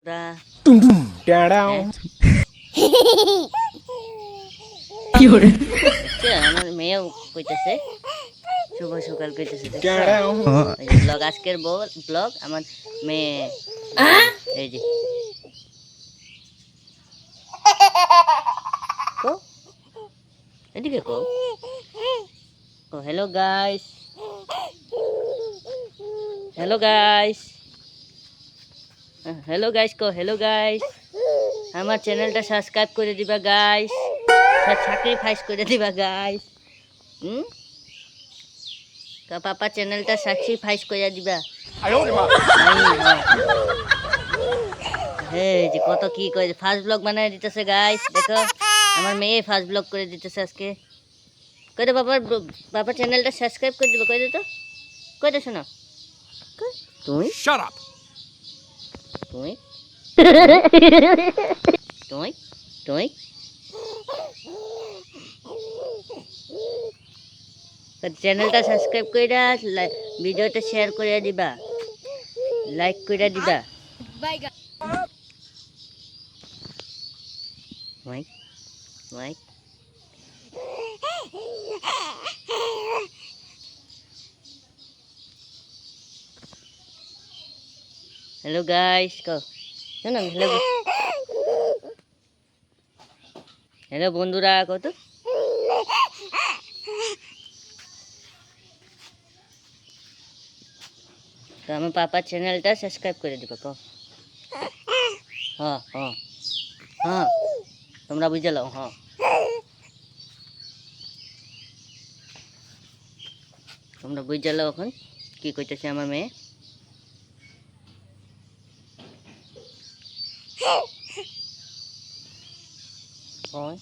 রা Dum dum. Down. কি করে দেখছো আমার মেয়েও কইতেছে শুভ সকাল কইতেছে দেখছো Down. এই যে ব্লগ আজকের ব্লগ আমার মেয়ে এই যে কো এদিকে কো কো hello guys hello guys hello guys কো হ্যালো গাইস আমার চ্যানেলটা সাবস্ক্রাইব করে দিবা গাইস স্যাক্রিফাইস করে দিবা গাইস হুম পাপা চ্যানেলটা স্যাক্রিফাইস করে দিবা হে যে কত কি করে ফার্স্ট ব্লগ বানায় দিতেছে গাইস দেখো আমার মেয়ে ফার্স্ট ব্লগ করে দিতেছে আজকে কই দে বাবার চ্যানেলটা সাবস্ক্রাইব করে দিবা কই দে তো কই দে শোনো তুই Shut up. তুই তুই তুই চ্যানেলটা সাবস্ক্রাইব কইরা ভিডিওটা শেয়ার করে দিবা লাইক কইরা দিবা মাইক মাইক হ্যালো গাইস কো শোনো হ্যালো হ্যালো বন্ধুরা কত তো আমার পাপার চ্যানেলটা সাবস্ক্রাইব করে দিবা কো হ্যাঁ হ্যাঁ হ্যাঁ তোমরা বুঝে লাও হ্যাঁ তোমরা বুঝে লাও এখন কি কইতেছে আমার মেয়ে হয়